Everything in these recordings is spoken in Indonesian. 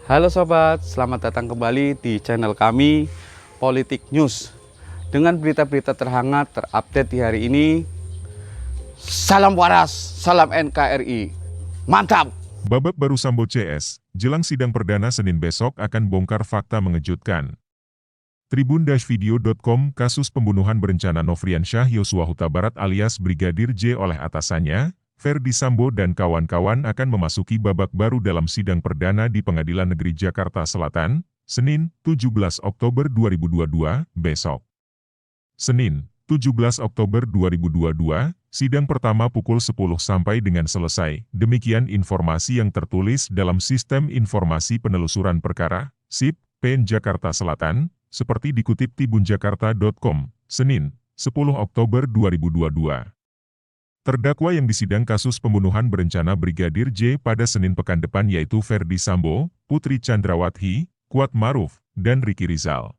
Halo sobat, selamat datang kembali di channel kami Politik News dengan berita-berita terhangat terupdate di hari ini. Salam waras, salam NKRI, mantap! Babak baru Sambo CS, jelang sidang perdana Senin besok akan bongkar fakta mengejutkan. Tribun-video.com kasus pembunuhan berencana Nofriansyah Yosua Huta Barat alias Brigadir J oleh atasannya, Ferdi Sambo dan kawan-kawan akan memasuki babak baru dalam sidang perdana di Pengadilan Negeri Jakarta Selatan, Senin, 17 Oktober 2022, besok. Senin, 17 Oktober 2022, sidang pertama pukul 10 sampai dengan selesai. Demikian informasi yang tertulis dalam Sistem Informasi Penelusuran Perkara, SIP, PN Jakarta Selatan, seperti dikutip tribunjakarta.com, Senin, 10 Oktober 2022. Terdakwa yang disidang kasus pembunuhan berencana Brigadir J pada Senin pekan depan yaitu Ferdi Sambo, Putri Chandrawati, Kuat Maruf, dan Ricky Rizal.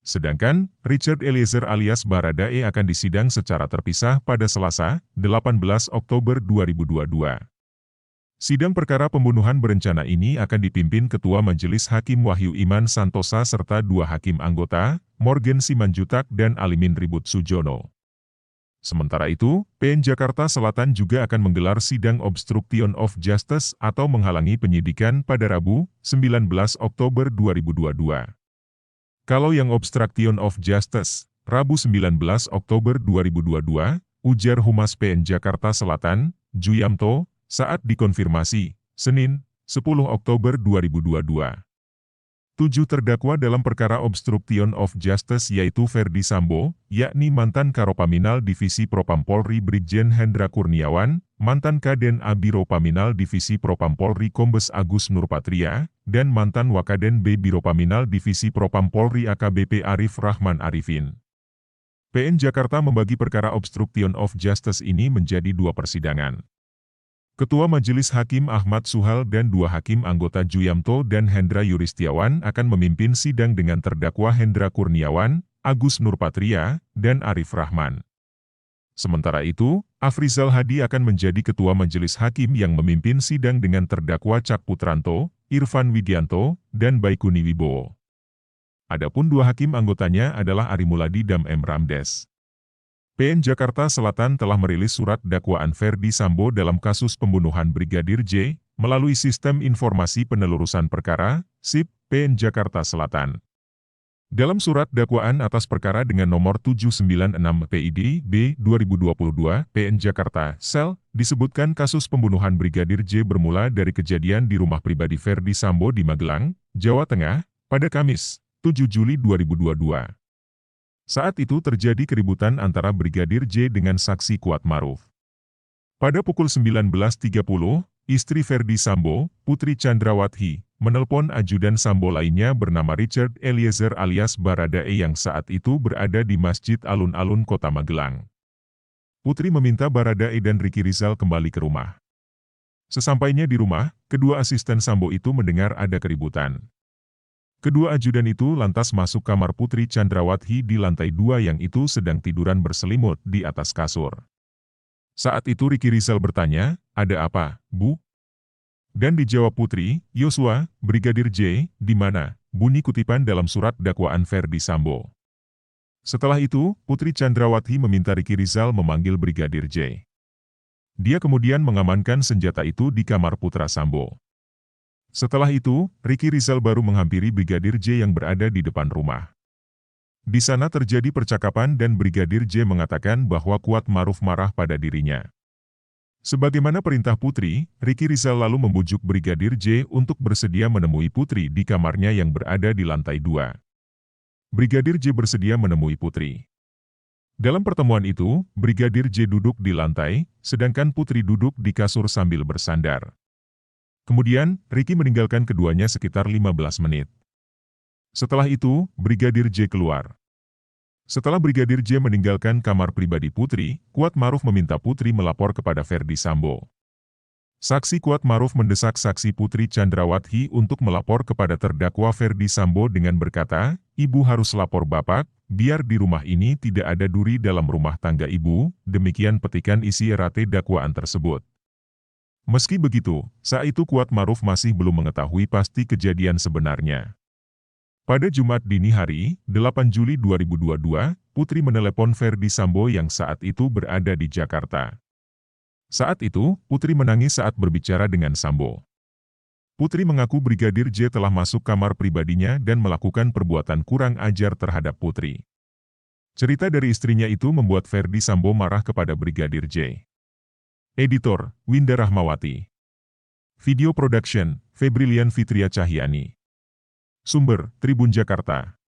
Sedangkan, Richard Eliezer alias Baradae akan disidang secara terpisah pada Selasa, 18 Oktober 2022. Sidang perkara pembunuhan berencana ini akan dipimpin Ketua Majelis Hakim Wahyu Iman Santosa serta dua hakim anggota, Morgan Simanjutak dan Alimin Ribut Sujono. Sementara itu, PN Jakarta Selatan juga akan menggelar sidang obstruction of justice atau menghalangi penyidikan pada Rabu, 19 Oktober 2022. Kalau yang obstruction of justice, Rabu 19 Oktober 2022, ujar Humas PN Jakarta Selatan, Juyamto, saat dikonfirmasi, Senin, 10 Oktober 2022. 7 terdakwa dalam perkara obstruction of justice yaitu Ferdi Sambo, yakni mantan Karopaminal Divisi Propam Polri Brigjen Hendra Kurniawan, mantan Kaden Abiro Paminal Divisi Propam Polri Kombes Agus Nurpatria, dan mantan Wakaden B Biro Paminal Divisi Propam Polri AKBP Arif Rahman Arifin. PN Jakarta membagi perkara obstruction of justice ini menjadi 2 persidangan. Ketua Majelis Hakim Ahmad Suhal dan 2 hakim anggota Juyamto dan Hendra Yuristiawan akan memimpin sidang dengan terdakwa Hendra Kurniawan, Agus Nurpatria, dan Arif Rahman. Sementara itu, Afrizal Hadi akan menjadi Ketua Majelis Hakim yang memimpin sidang dengan terdakwa Cak Putranto, Irfan Widianto, dan Baikuni Wibowo. Adapun 2 hakim anggotanya adalah Arimuladi dan M. Ramdes. PN Jakarta Selatan telah merilis surat dakwaan Ferdi Sambo dalam kasus pembunuhan Brigadir J, melalui Sistem Informasi Penelurusan Perkara, SIP, PN Jakarta Selatan. Dalam surat dakwaan atas perkara dengan nomor 796 PID B 2022 PN Jakarta, Sel, disebutkan kasus pembunuhan Brigadir J bermula dari kejadian di rumah pribadi Ferdi Sambo di Magelang, Jawa Tengah, pada Kamis, 7 Juli 2022. Saat itu terjadi keributan antara Brigadir J dengan saksi Kuat Maruf. Pada pukul 19.30, istri Ferdi Sambo, Putri Chandrawati, menelpon ajudan Sambo lainnya bernama Richard Eliezer alias Baradae yang saat itu berada di Masjid Alun-Alun Kota Magelang. Putri meminta Baradae dan Ricky Rizal kembali ke rumah. Sesampainya di rumah, kedua asisten Sambo itu mendengar ada keributan. Kedua ajudan itu lantas masuk kamar Putri Chandrawati di lantai 2 yang itu sedang tiduran berselimut di atas kasur. Saat itu Ricky Rizal bertanya, "Ada apa, Bu?" Dan dijawab Putri, "Yosua, Brigadir J, di mana?" bunyi kutipan dalam surat dakwaan Ferdi Sambo. Setelah itu, Putri Chandrawati meminta Ricky Rizal memanggil Brigadir J. Dia kemudian mengamankan senjata itu di kamar putra Sambo. Setelah itu, Ricky Rizal baru menghampiri Brigadir J yang berada di depan rumah. Di sana terjadi percakapan dan Brigadir J mengatakan bahwa Kuat Maruf marah pada dirinya. Sebagaimana perintah Putri, Ricky Rizal lalu membujuk Brigadir J untuk bersedia menemui Putri di kamarnya yang berada di lantai 2. Brigadir J bersedia menemui Putri. Dalam pertemuan itu, Brigadir J duduk di lantai, sedangkan Putri duduk di kasur sambil bersandar. Kemudian, Ricky meninggalkan keduanya sekitar 15 menit. Setelah itu, Brigadir J keluar. Setelah Brigadir J meninggalkan kamar pribadi Putri, Kuat Maruf meminta Putri melapor kepada Ferdi Sambo. Saksi Kuat Maruf mendesak saksi Putri Chandrawati untuk melapor kepada terdakwa Ferdi Sambo dengan berkata, "Ibu harus lapor Bapak, biar di rumah ini tidak ada duri dalam rumah tangga Ibu." Demikian petikan isi erat dakwaan tersebut. Meski begitu, saat itu Kuatmaruf masih belum mengetahui pasti kejadian sebenarnya. Pada Jumat dini hari, 8 Juli 2022, Putri menelepon Ferdy Sambo yang saat itu berada di Jakarta. Saat itu, Putri menangis saat berbicara dengan Sambo. Putri mengaku Brigadir J telah masuk kamar pribadinya dan melakukan perbuatan kurang ajar terhadap Putri. Cerita dari istrinya itu membuat Ferdy Sambo marah kepada Brigadir J. Editor, Winda Rahmawati. Video Production, Febrilian Fitria Cahyani. Sumber, Tribun Jakarta.